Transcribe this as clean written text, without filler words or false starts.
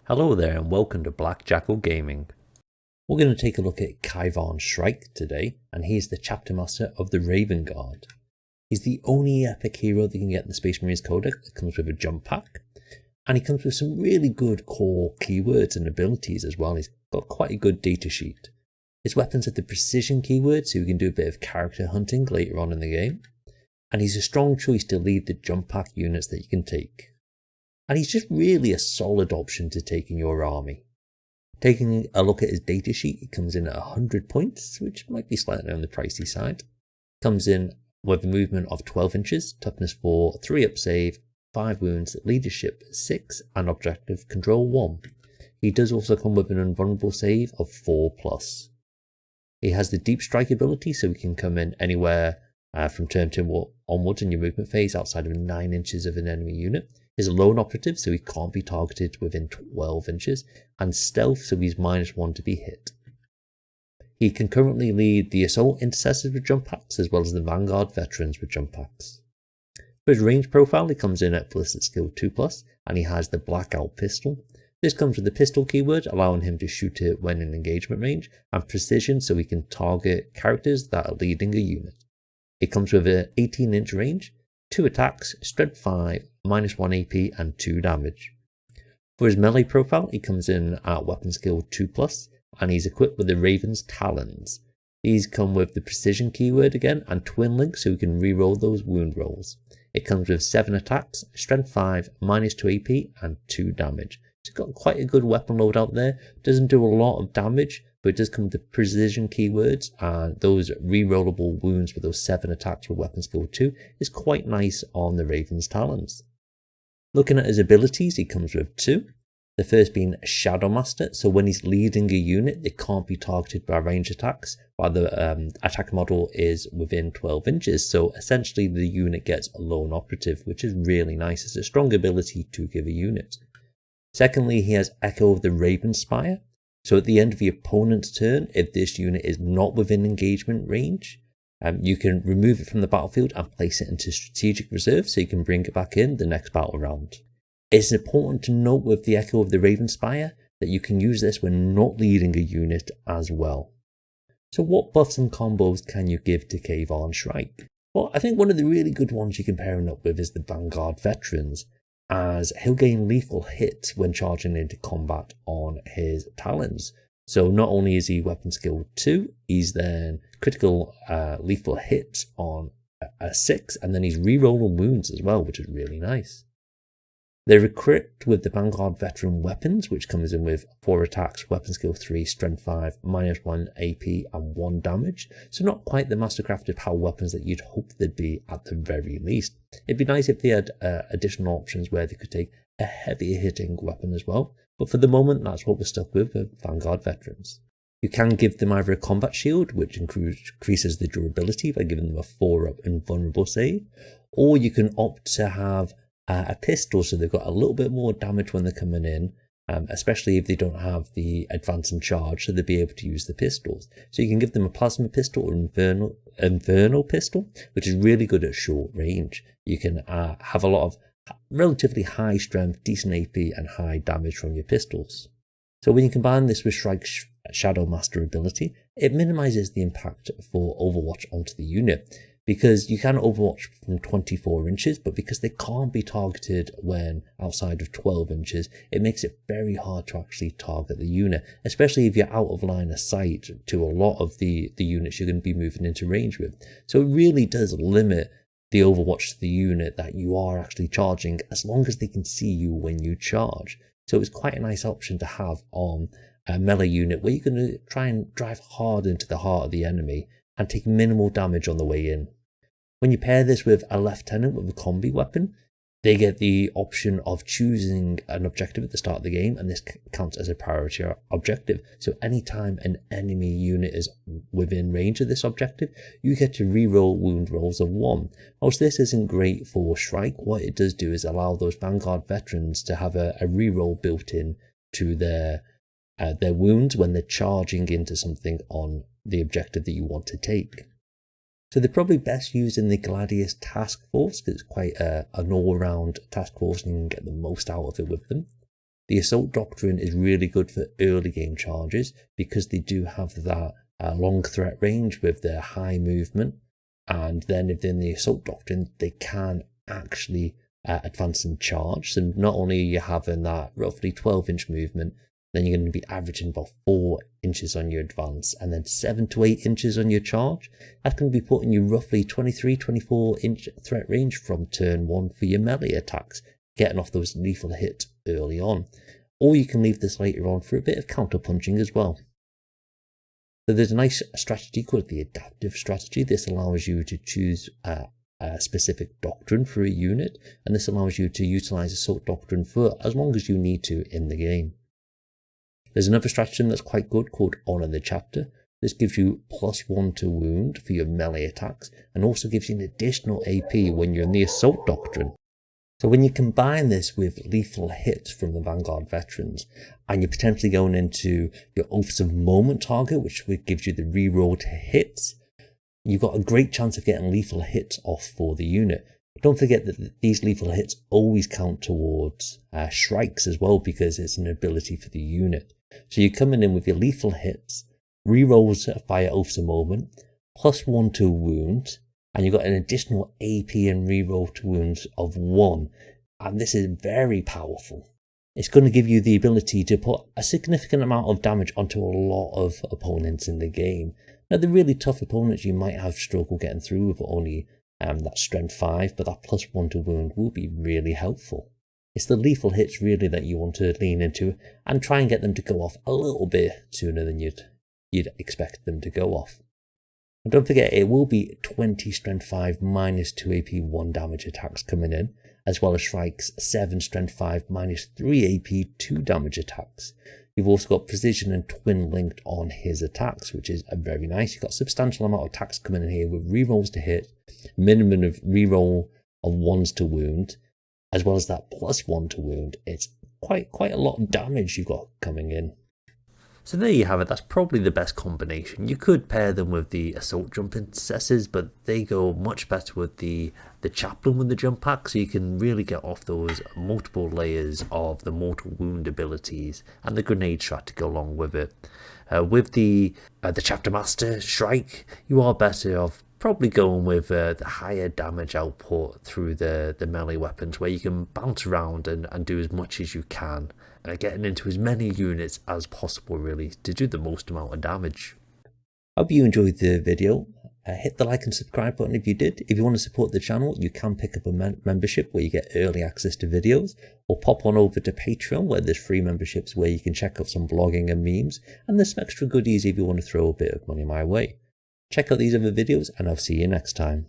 Hello there and welcome to Black Jackal Gaming. We're going to take a look at Kayvaan Shrike today, and he's the Chapter Master of the Ravenguard. He's the only epic hero that you can get in the Space Marine Codex that comes with a jump pack, and he comes with some really good core keywords and abilities as well. He's got quite a good datasheet. His weapons have the precision keywords, so you can do a bit of character hunting later on in the game, and he's a strong choice to lead the jump pack units that you can take. And he's just really a solid option to take in your army. Taking a look at his datasheet, he comes in at 100 points, which might be slightly on the pricey side. Comes in with a movement of 12 inches, toughness 4, 3 up save, 5 wounds, leadership 6, and objective control 1. He does also come with an invulnerable save of 4+. He has the deep strike ability, so he can come in anywhere from turn 2 onwards in your movement phase outside of 9 inches of an enemy unit. He's a lone operative, so he can't be targeted within 12 inches, and stealth, so he's -1 to be hit. He can currently lead the assault intercessors with jump packs, as well as the Vanguard Veterans with jump packs. For his range profile, he comes in at ballistic skill 2+, and he has the blackout pistol. This comes with the pistol keyword, allowing him to shoot it when in engagement range, and precision, so he can target characters that are leading a unit. It comes with an 18-inch range, 2 attacks, strength 5, -1 AP, and 2 damage. For his melee profile, he comes in at weapon skill 2+, and he's equipped with the Raven's Talons. These come with the precision keyword again, and twin link, so he can reroll those wound rolls. It comes with 7 attacks, strength 5, -2 AP, and 2 damage. So it's got quite a good weapon loadout there. Doesn't do a lot of damage, but it does come with the precision keywords, and those rerollable wounds with those 7 attacks with weapon skill 2 is quite nice on the Raven's Talons. Looking at his abilities, he comes with 2. The first being Shadow Master, so when he's leading a unit, they can't be targeted by range attacks, while the attack model is within 12 inches, so essentially the unit gets a lone operative, which is really nice. It's a strong ability to give a unit. Secondly, he has Echo of the Raven Spire. So at the end of the opponent's turn, if this unit is not within engagement range, you can remove it from the battlefield and place it into strategic reserve, so you can bring it back in the next battle round. It's important to note with the Echo of the Raven Spire that you can use this when not leading a unit as well. So what buffs and combos can you give to Kayvaan Shrike? Well, I think one of the really good ones you can pair him up with is the Vanguard Veterans, as he'll gain lethal hits when charging into combat on his talons. So not only is he weapon skill 2, he's then critical lethal hits on a 6, and then he's rerolling wounds as well, which is really nice. They're equipped with the Vanguard Veteran weapons, which comes in with 4 attacks, weapon skill 3, strength 5, -1 AP, and 1 damage. So not quite the mastercrafted power weapons that you'd hope they'd be at the very least. It'd be nice if they had additional options where they could take a heavier hitting weapon as well. But for the moment, that's what we're stuck with Vanguard Veterans. You can give them either a combat shield, which increases the durability by giving them a 4-up invulnerable save, or you can opt to have a pistol, so they've got a little bit more damage when they're coming in, especially if they don't have the advance and charge, so they'll be able to use the pistols. So you can give them a plasma pistol or infernal pistol, which is really good at short range. You can have a lot of relatively high strength, decent AP, and high damage from your pistols. So when you combine this with Shrike's Shadow Master ability, it minimizes the impact for Overwatch onto the unit, because you can Overwatch from 24 inches, but because they can't be targeted when outside of 12 inches, it makes it very hard to actually target the unit, especially if you're out of line of sight to a lot of the units you're going to be moving into range with. So it really does limit the Overwatch to the unit that you are actually charging, as long as they can see you when you charge. So it's quite a nice option to have on a melee unit where you're going to try and drive hard into the heart of the enemy and take minimal damage on the way in. When you pair this with a lieutenant with a combi weapon, they get the option of choosing an objective at the start of the game, and this counts as a priority objective. So anytime an enemy unit is within range of this objective, you get to reroll wound rolls of 1. Whilst this isn't great for Shrike, what it does do is allow those Vanguard Veterans to have a reroll built in to their wounds when they're charging into something on the objective that you want to take. So they're probably best used in the Gladius task force, because it's quite an all-round task force and you can get the most out of it with them. The Assault Doctrine is really good for early game charges because they do have that long threat range with their high movement, and then if they're in the Assault Doctrine, they can actually advance and charge. So not only are you having that roughly 12-inch movement, then you're going to be averaging about 4 inches on your advance and then 7 to 8 inches on your charge. That's going to be putting you roughly 23-24 inch threat range from turn 1 for your melee attacks, getting off those lethal hits early on. Or you can leave this later on for a bit of counter punching as well. So there's a nice strategy called the adaptive strategy. This allows you to choose a specific doctrine for a unit, and this allows you to utilize Assault Doctrine for as long as you need to in the game. There's another stratagem that's quite good called Honor the Chapter. This gives you +1 to wound for your melee attacks and also gives you an additional AP when you're in the Assault Doctrine. So when you combine this with lethal hits from the Vanguard Veterans and you're potentially going into your Oaths of Moment target, which gives you the reroll to hits, you've got a great chance of getting lethal hits off for the unit. Don't forget that these lethal hits always count towards Shrikes as well because it's an ability for the unit. So you're coming in with your lethal hits, rerolls via Oaths of Moment, +1 to wound, and you've got an additional AP and reroll to wounds of 1. And this is very powerful. It's going to give you the ability to put a significant amount of damage onto a lot of opponents in the game. Now, the really tough opponents you might have struggle getting through with only that strength 5, but that +1 to wound will be really helpful. It's the lethal hits really that you want to lean into and try and get them to go off a little bit sooner than you'd expect them to go off. And don't forget, it will be 20 strength 5 -2 AP 1 damage attacks coming in, as well as Shrike's 7 strength 5 -3 AP 2 damage attacks. You've also got precision and twin linked on his attacks, which is very nice. You've got a substantial amount of attacks coming in here with rerolls to hit, minimum of reroll of 1s to wound, as well as that +1 to wound. It's quite a lot of damage you've got coming in. So there you have it. That's probably the best combination. You could pair them with the Assault Jump Intercessors, but they go much better with the Chaplain with the Jump Pack, so you can really get off those multiple layers of the Mortal Wound abilities and the Grenade Strat to go along with it. With the Chapter Master Shrike, you are better off probably going with the higher damage output through the melee weapons, where you can bounce around and do as much as you can, getting into as many units as possible really to do the most amount of damage. Hope you enjoyed the video. Hit the like and subscribe button if you did. If you want to support the channel, you can pick up a membership where you get early access to videos, or pop on over to Patreon where there's free memberships where you can check out some blogging and memes, and there's some extra goodies if you want to throw a bit of money my way. Check out these other videos and I'll see you next time.